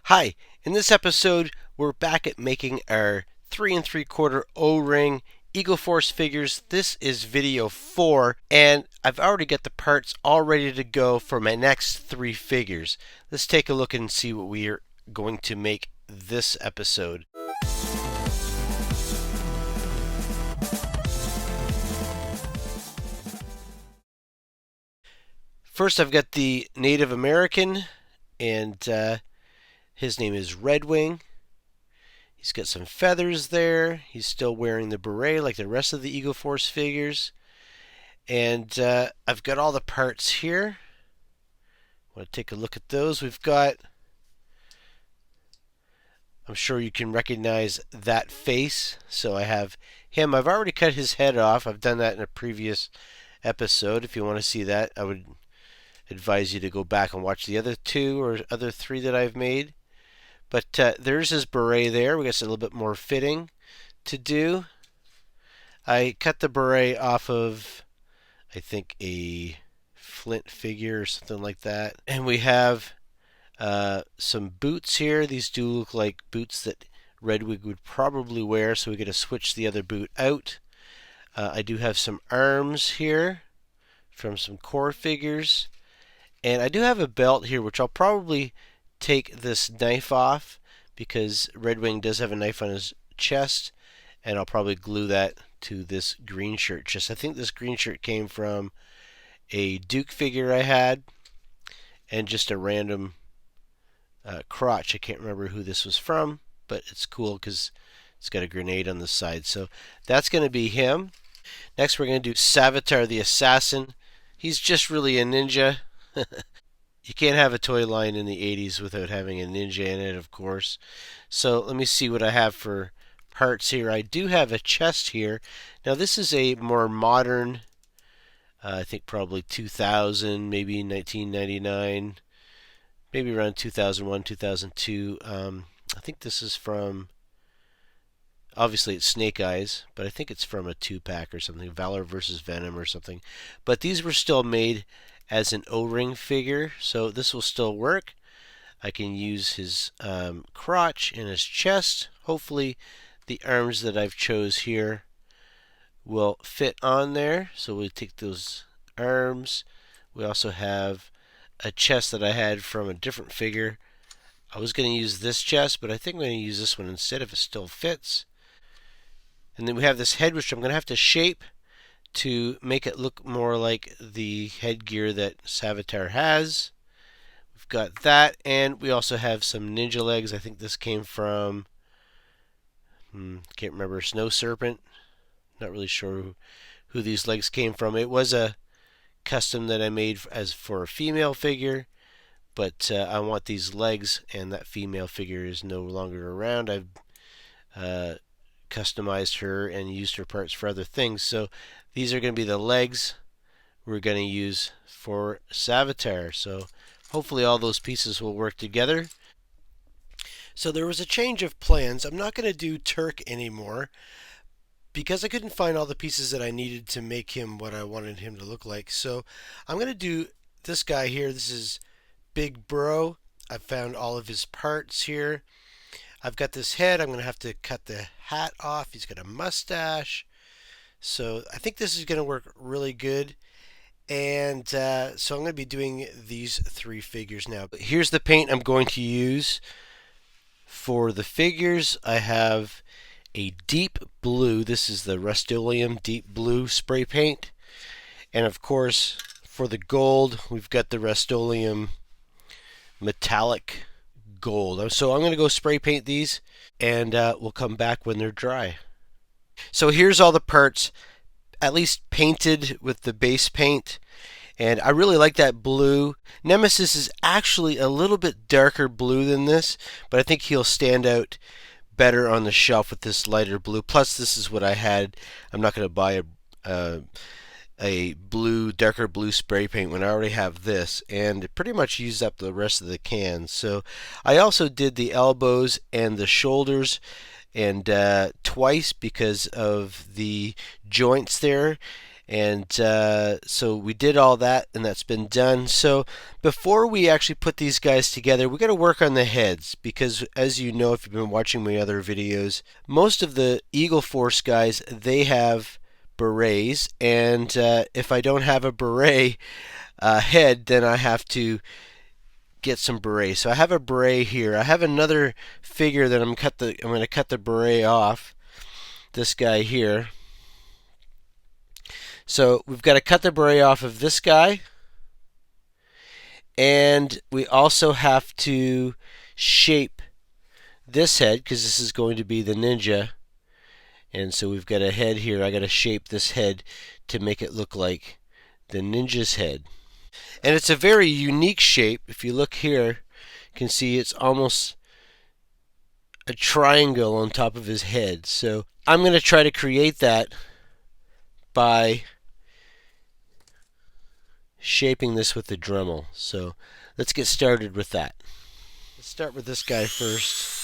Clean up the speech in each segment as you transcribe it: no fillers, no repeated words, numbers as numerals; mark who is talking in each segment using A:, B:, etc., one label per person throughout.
A: Hi, in this episode we're back at making our 3 3/4 O-ring Eagle Force figures. This is video 4 and I've already got the parts all ready to go for my next 3 figures. Let's take a look and see what we are going to make this episode. First I've got the Native American, and his name is Redwing. He's got some feathers there. He's still wearing the beret like the rest of the Eagle Force figures. And I've got all the parts here. I want to take a look at those. We've got, I'm sure you can recognize that face. So I have him. I've already cut his head off. I've done that in a previous episode. If you want to see that, I would advise you to go back and watch the other 2 or other 3 that I've made. But there's his beret there. We got a little bit more fitting to do. I cut the beret off of, I think, a Flint figure or something like that. And we have some boots here. These do look like boots that Redwing would probably wear, so we got to switch the other boot out. I do have some arms here from some core figures. And I do have a belt here, which I'll probably take this knife off because Redwing does have a knife on his chest, and I'll probably glue that to this green shirt. Just I think this green shirt came from a Duke figure I had, and just a random crotch. I can't remember who this was from, but it's cool because it's got a grenade on the side. So that's going to be him. Next we're going to do Savitar the Assassin. He's just really a ninja. You can't have a toy line in the 80s without having a ninja in it, of course. So let me see what I have for parts here. I do have a chest here. Now this is a more modern, I think probably 2000, maybe 1999, maybe around 2001, 2002. I think this is from, obviously it's Snake Eyes, but I think it's from a 2-pack or something, Valor versus Venom or something. But these were still made as an O-ring figure, so this will still work. I can use his crotch and his chest. Hopefully the arms that I've chose here will fit on there. So we take those arms. We also have a chest that I had from a different figure. I was going to use this chest, but I think I'm going to use this one instead if it still fits. And then we have this head, which I'm going to have to shape to make it look more like the headgear that Savitar has. We've got that, and we also have some ninja legs. I think this came from, can't remember, Snow Serpent. Not really sure who these legs came from. It was a custom that I made as for a female figure, but I want these legs, and that female figure is no longer around. I've customized her and used her parts for other things. So these are going to be the legs we're going to use for Savitar. So hopefully all those pieces will work together. So there was a change of plans. I'm not going to do Turk anymore because I couldn't find all the pieces that I needed to make him what I wanted him to look like. So I'm going to do this guy here. This is Big Bro. I've found all of his parts here. I've got this head. I'm going to have to cut the hat off. He's got a mustache. So I think this is going to work really good. And so I'm going to be doing these 3 figures now. Here's the paint I'm going to use for the figures. I have a deep blue. This is the Rust-Oleum deep blue spray paint. And of course, for the gold, we've got the Rust-Oleum metallic gold. So I'm going to go spray paint these, and we'll come back when they're dry. So here's all the parts, at least painted with the base paint, and I really like that blue. Nemesis is actually a little bit darker blue than this, but I think he'll stand out better on the shelf with this lighter blue. Plus this is what I had. I'm not going to buy a blue, darker blue spray paint when I already have this, and it pretty much used up the rest of the can. So I also did the elbows and the shoulders and twice because of the joints there, And so we did all that, and that's been done. So before we actually put these guys together, we got to work on the heads, because as you know, if you've been watching my other videos, most of the Eagle Force guys, they have berets, and if I don't have a beret head, then I have to get some berets. So I have a beret here. I have another figure that I'm going to cut the beret off. This guy here. So we've got to cut the beret off of this guy, and we also have to shape this head, because this is going to be the ninja. And so we've got a head here. I got to shape this head to make it look like the ninja's head. And it's a very unique shape. If you look here, you can see it's almost a triangle on top of his head. So I'm going to try to create that by shaping this with the Dremel. So let's get started with that. Let's start with this guy first.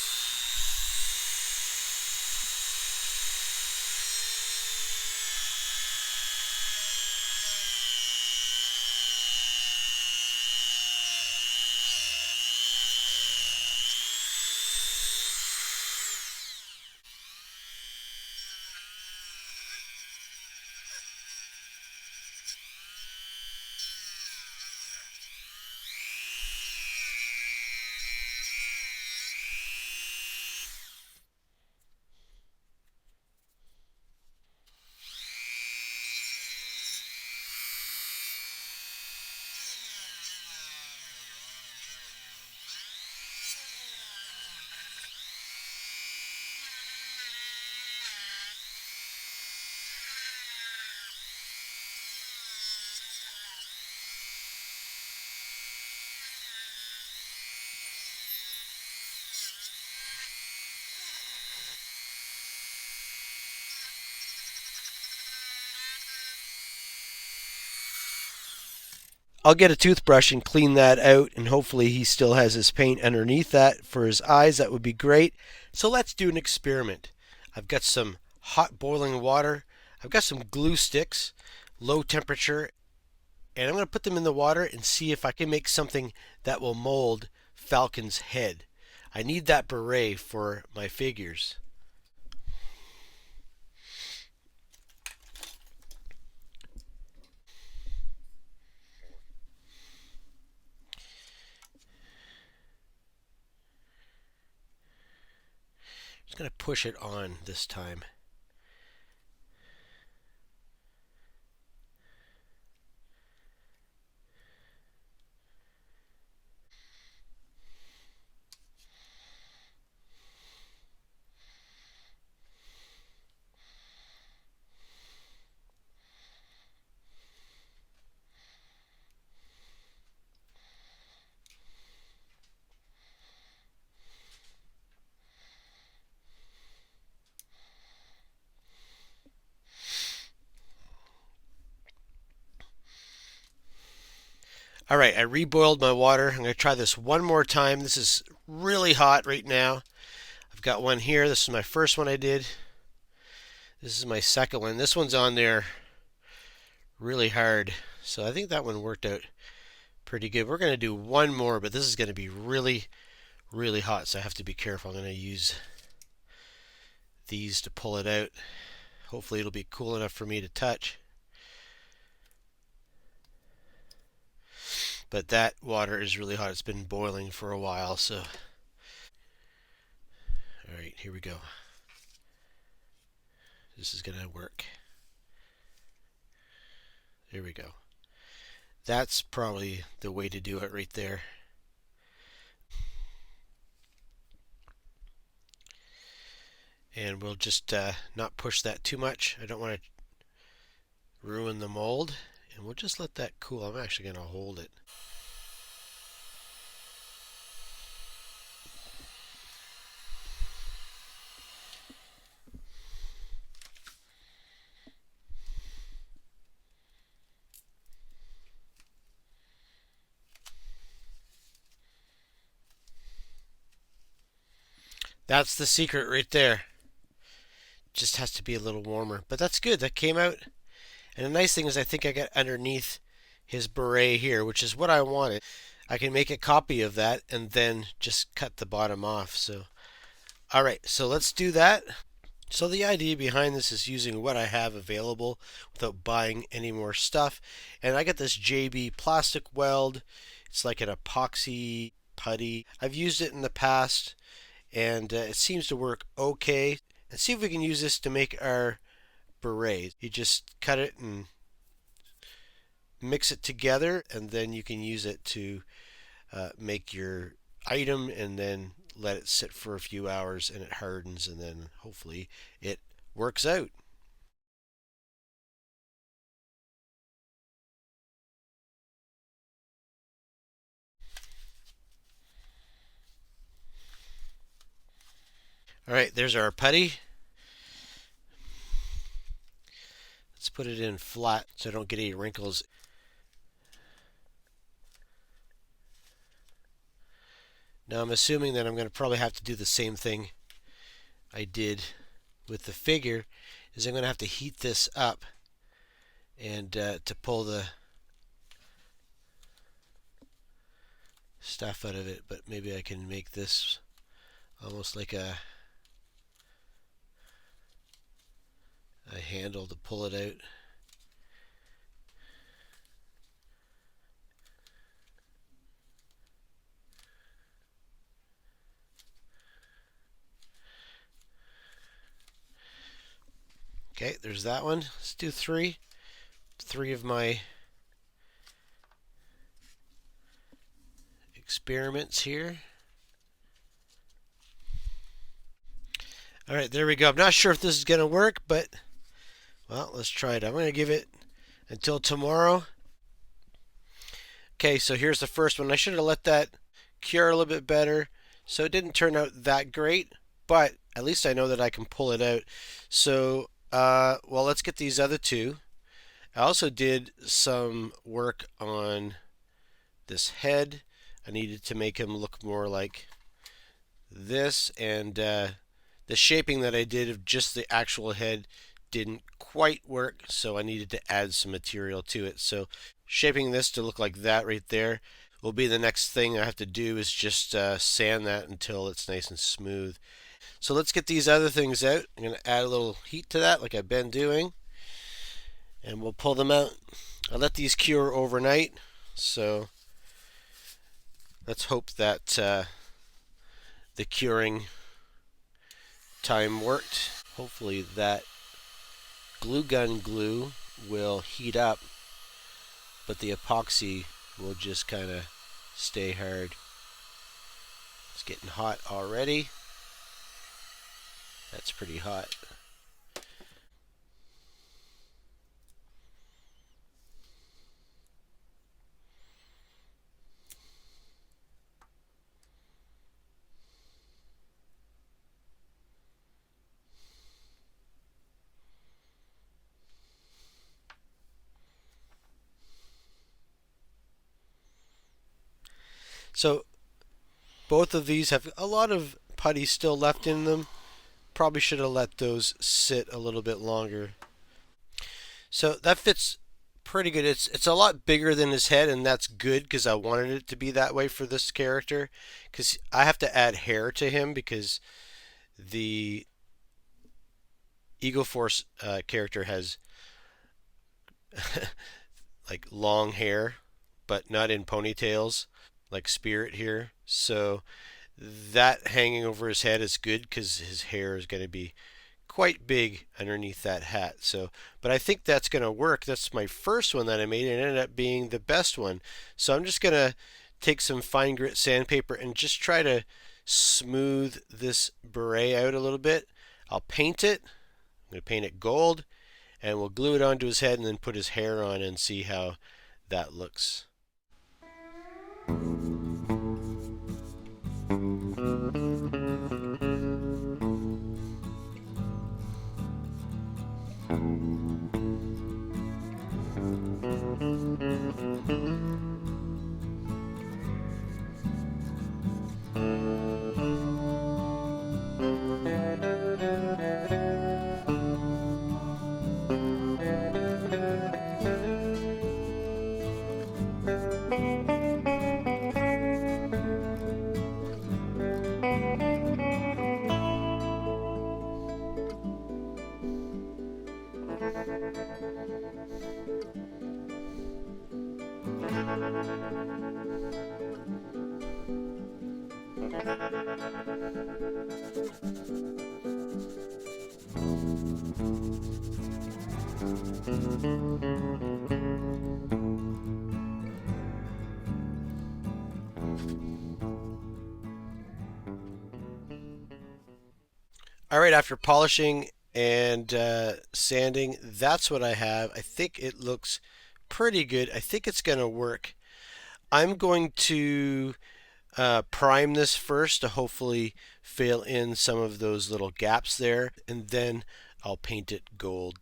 A: I'll get a toothbrush and clean that out, and hopefully he still has his paint underneath that for his eyes. That would be great. So let's do an experiment. I've got some hot boiling water. I've got some glue sticks, low temperature, and I'm going to put them in the water and see if I can make something that will mold Falcon's head. I need that beret for my figures. Just going to push it on this time. All right, I reboiled my water. I'm going to try this one more time. This is really hot right now. I've got one here. This is my first one I did. This is my second one. This one's on there really hard. So I think that one worked out pretty good. We're going to do one more, but this is going to be really, really hot. So I have to be careful. I'm going to use these to pull it out. Hopefully it'll be cool enough for me to touch. But that water is really hot. It's been boiling for a while, so. All right, here we go. This is going to work. There we go. That's probably the way to do it right there. And we'll just not push that too much. I don't want to ruin the mold. And we'll just let that cool. I'm actually going to hold it. That's the secret right there. Just has to be a little warmer. But that's good. That came out And the nice thing is I think I got underneath his beret here, which is what I wanted. I can make a copy of that and then just cut the bottom off. So, all right, so let's do that. So the idea behind this is using what I have available without buying any more stuff. And I got this JB plastic weld. It's like an epoxy putty. I've used it in the past and it seems to work okay. And see if we can use this to make our beret. You just cut it and mix it together, and then you can use it to make your item, and then let it sit for a few hours and it hardens, and then hopefully it works out. All right, there's our putty. Let's put it in flat so I don't get any wrinkles. Now I'm assuming that I'm going to probably have to do the same thing I did with the figure, is I'm going to have to heat this up and to pull the stuff out of it, but maybe I can make this almost like a handle to pull it out. Okay, there's that one. Let's do three. Three of my experiments here. All right, there we go. I'm not sure if this is going to work, but, well, let's try it. I'm going to give it until tomorrow. Okay, so here's the first one. I should have let that cure a little bit better. So it didn't turn out that great, but at least I know that I can pull it out. So, well, let's get these other two. I also did some work on this head. I needed to make him look more like this, and the shaping that I did of just the actual head didn't quite work, so I needed to add some material to it. So shaping this to look like that right there will be the next thing I have to do, is just sand that until it's nice and smooth. So let's get these other things out. I'm going to add a little heat to that like I've been doing, and we'll pull them out. I let these cure overnight, so let's hope that the curing time worked. Hopefully that glue gun glue will heat up, but the epoxy will just kind of stay hard. It's getting hot already. That's pretty hot. So both of these have a lot of putty still left in them. Probably should have let those sit a little bit longer. So that fits pretty good. It's a lot bigger than his head, and that's good because I wanted it to be that way for this character, because I have to add hair to him because the Eagle Force character has like long hair, but not in ponytails like Spirit here. So that hanging over his head is good because his hair is going to be quite big underneath that hat. So, but I think that's going to work. That's my first one that I made, and it ended up being the best one. So I'm just going to take some fine grit sandpaper and just try to smooth this beret out a little bit. I'll paint it. I'm going to paint it gold, and we'll glue it onto his head and then put his hair on and see how that looks. All right, after polishing and sanding, that's what I have. I think it looks pretty good. I think it's going to work. I'm going to prime this first to hopefully fill in some of those little gaps there, and then I'll paint it gold.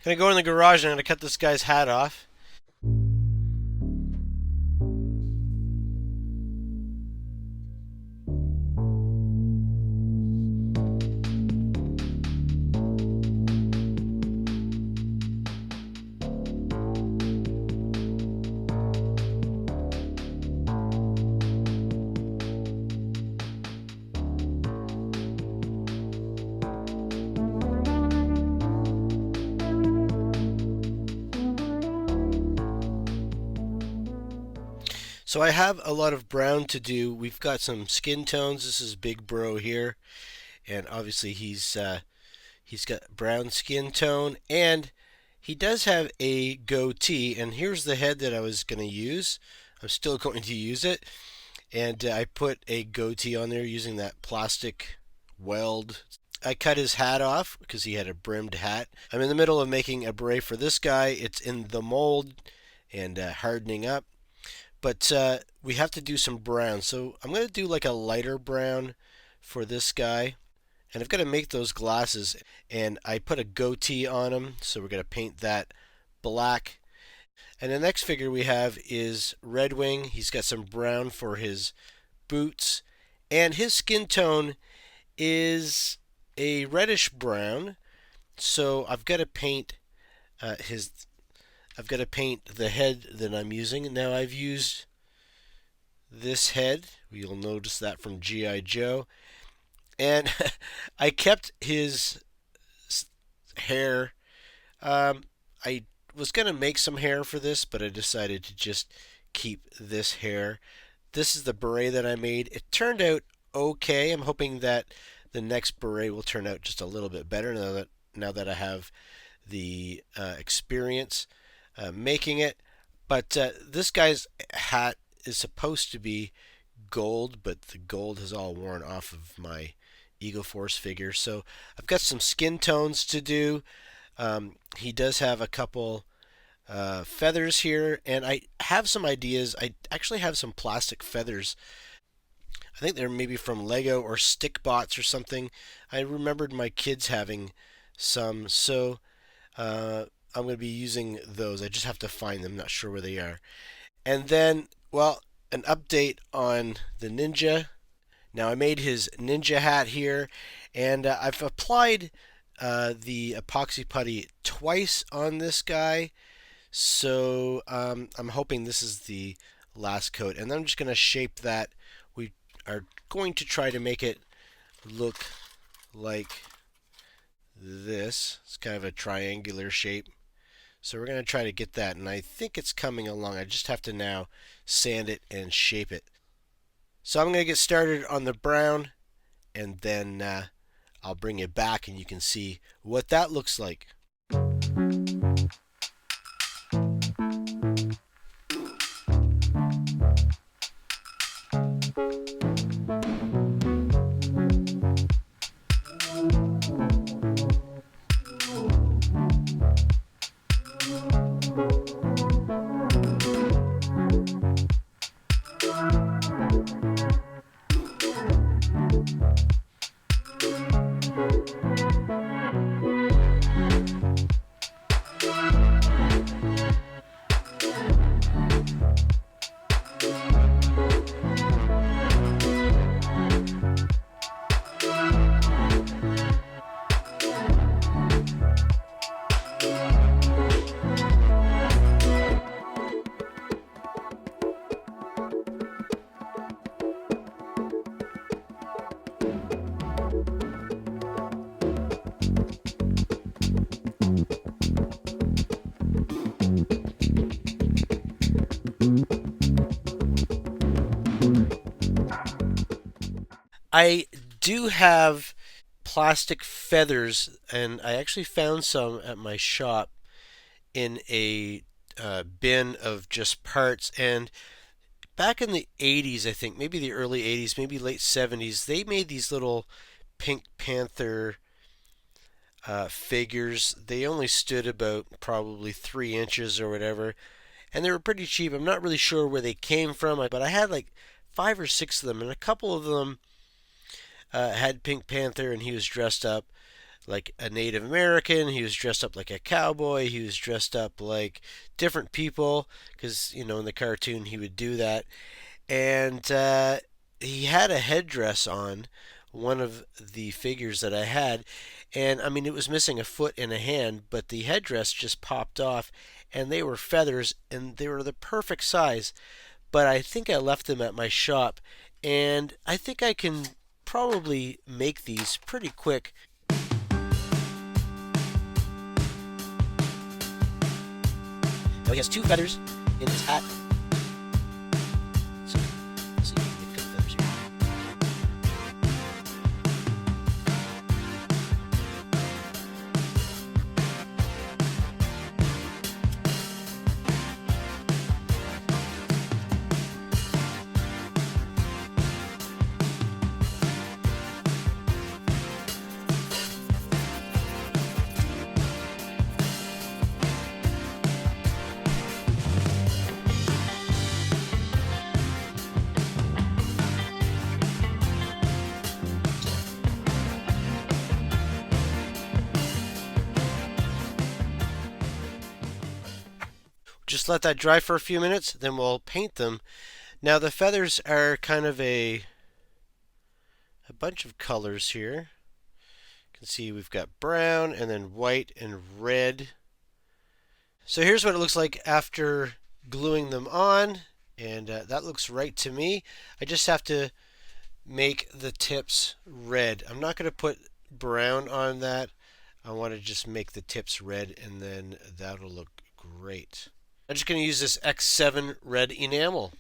A: Gonna go in the garage and I'm gonna cut this guy's hat off. So I have a lot of brown to do. We've got some skin tones. This is Big Bro here, and obviously he's got brown skin tone, and he does have a goatee. And here's the head that I was going to use. I'm still going to use it, and I put a goatee on there using that plastic weld. I cut his hat off because he had a brimmed hat. I'm in the middle of making a beret for this guy. It's in the mold and hardening up. But we have to do some brown. So I'm going to do like a lighter brown for this guy. And I've got to make those glasses. And I put a goatee on him. So we're going to paint that black. And the next figure we have is Red Wing. He's got some brown for his boots. And his skin tone is a reddish brown. So I've got to paint I've got to paint the head that I'm using. Now I've used this head. You'll notice that from G.I. Joe. And I kept his hair. I was going to make some hair for this, but I decided to just keep this hair. This is the beret that I made. It turned out okay. I'm hoping that the next beret will turn out just a little bit better now that I have the experience making it. But this guy's hat is supposed to be gold, but the gold has all worn off of my Eagle Force figure. So I've got some skin tones to do. He does have a couple feathers here, and I have some ideas. I actually have some plastic feathers. I think they're maybe from Lego or Stickbots or something. I remembered my kids having some, so I'm going to be using those. I just have to find them, not sure where they are. And then, well, an update on the ninja. Now I made his ninja hat here, and I've applied the epoxy putty twice on this guy. So I'm hoping this is the last coat, and then I'm just going to shape that. We are going to try to make it look like this. It's kind of a triangular shape. So we're going to try to get that, and I think it's coming along. I just have to now sand it and shape it. So I'm going to get started on the brown, and then I'll bring it back and you can see what that looks like. I do have plastic feathers, and I actually found some at my shop in a bin of just parts. And back in the 80s, I think, maybe the early 80s, maybe late 70s, they made these little Pink Panther figures. They only stood about probably 3 inches or whatever, and they were pretty cheap. I'm not really sure where they came from, but I had like 5 or 6 of them, and a couple of them had Pink Panther, and he was dressed up like a Native American. He was dressed up like a cowboy. He was dressed up like different people because, in the cartoon he would do that. And he had a headdress on, one of the figures that I had. And I mean, it was missing a foot and a hand, but the headdress just popped off, and they were feathers, and they were the perfect size. But I think I left them at my shop, and I think I can probably make these pretty quick. Now he has 2 feathers in his hat. So, let's see if we can get a couple feathers here. Just let that dry for a few minutes, then we'll paint them. Now the feathers are kind of a bunch of colors here. You can see we've got brown and then white and red. So here's what it looks like after gluing them on, and that looks right to me. I just have to make the tips red. I'm not going to put brown on that. I want to just make the tips red, and then that'll look great. I'm just going to use this X7 red enamel.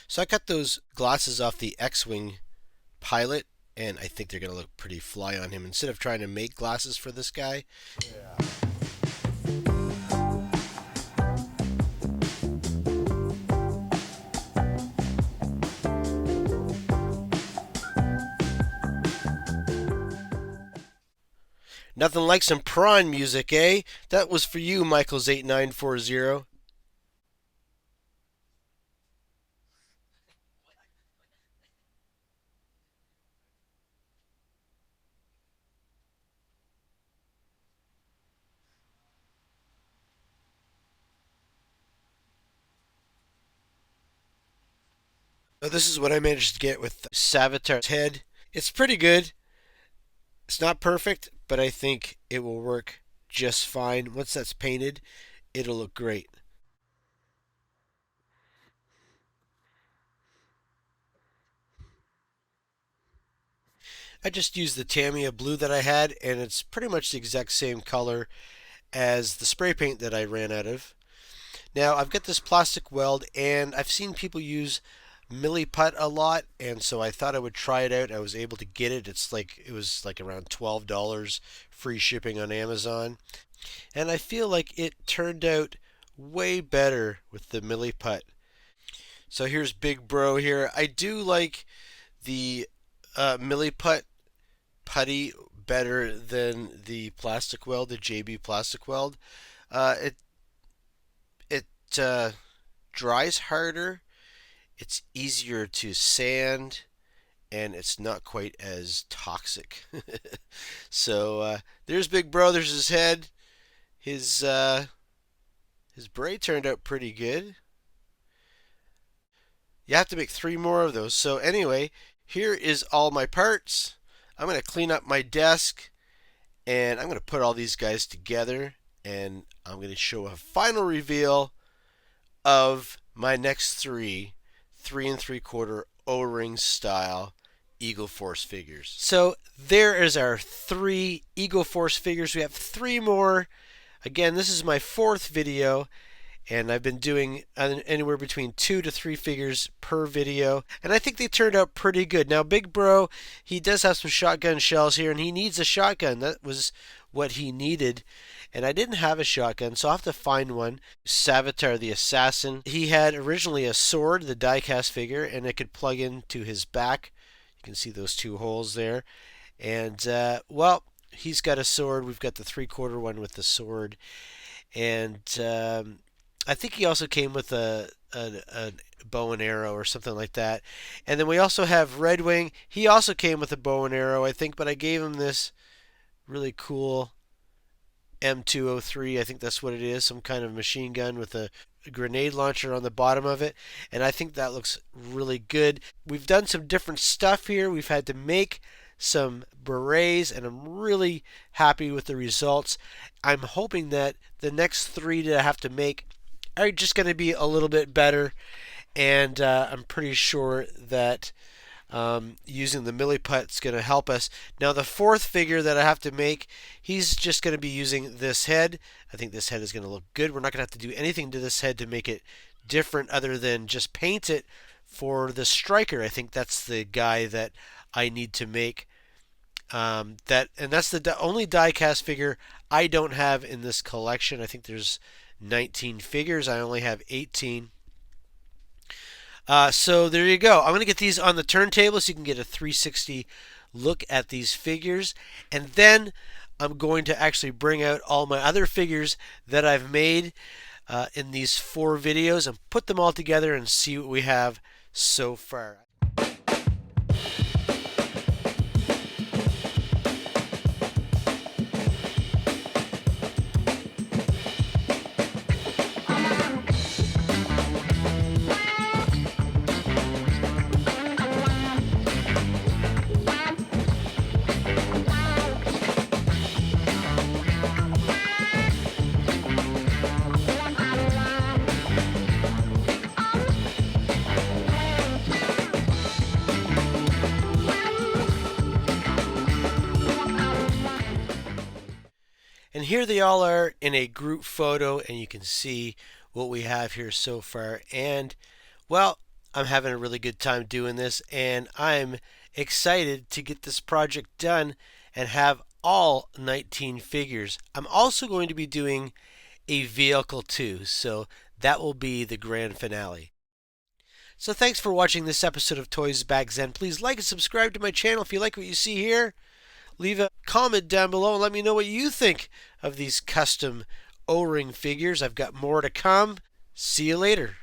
A: So I cut those glasses off the X-Wing pilot, and I think they're going to look pretty fly on him instead of trying to make glasses for this guy. Yeah. Nothing like some prawn music, eh? That was for you, Michaels8940. So this is what I managed to get with Savitar's head. It's pretty good. It's not perfect, but I think it will work just fine. Once that's painted, it'll look great. I just used the Tamiya blue that I had, and it's pretty much the exact same color as the spray paint that I ran out of. Now I've got this plastic weld, and I've seen people use milliput a lot, and so I thought I would try it out. I was able to get it. It was like around $12 free shipping on Amazon, and I feel like it turned out way better with the milliput. So here's Big Bro here. I do like the milliput putty better than the plastic weld, the JB plastic weld. It dries harder. It's easier to sand, and it's not quite as toxic. So there's Big Bro. There's his head. His braid turned out pretty good. You have to make 3 more of those. So anyway, here is all my parts. I'm going to clean up my desk, and I'm going to put all these guys together, and I'm going to show a final reveal of my next 3 3 3/4 O-ring style Eagle Force figures. So there is our 3 Eagle Force figures. We have 3 more. Again, this is my 4th video, and I've been doing anywhere between 2 to 3 figures per video, and I think they turned out pretty good. Now, Big Bro, he does have some shotgun shells here, and he needs a shotgun. That was what he needed, and I didn't have a shotgun, so I'll have to find one. Savitar the Assassin, he had originally a sword, the die-cast figure, and it could plug into his back. You can see those 2 holes there, and well, he's got a sword. We've got the 3/4 one with the sword, and I think he also came with a bow and arrow or something like that. And then we also have Red Wing. He also came with a bow and arrow, I think, but I gave him this really cool M203. I think that's what it is, some kind of machine gun with a grenade launcher on the bottom of it, and I think that looks really good. We've done some different stuff here. We've had to make some berets, and I'm really happy with the results. I'm hoping that the next 3 that I have to make are just going to be a little bit better, and I'm pretty sure that using the milliput is going to help us. Now, the 4th figure that I have to make, he's just going to be using this head. I think this head is going to look good. We're not going to have to do anything to this head to make it different other than just paint it for the striker. I think that's the guy that I need to make. And that's the only die-cast figure I don't have in this collection. I think there's 19 figures. I only have 18. So there you go. I'm going to get these on the turntable so you can get a 360 look at these figures. And then I'm going to actually bring out all my other figures that I've made in these 4 videos and put them all together and see what we have so far. And here they all are in a group photo, and you can see what we have here so far. And, well, I'm having a really good time doing this, and I'm excited to get this project done and have all 19 figures. I'm also going to be doing a vehicle too, so that will be the grand finale. So thanks for watching this episode of Toysbackzen. Please like and subscribe to my channel if you like what you see here. Leave a comment down below and let me know what you think of these custom O-ring figures. I've got more to come. See you later.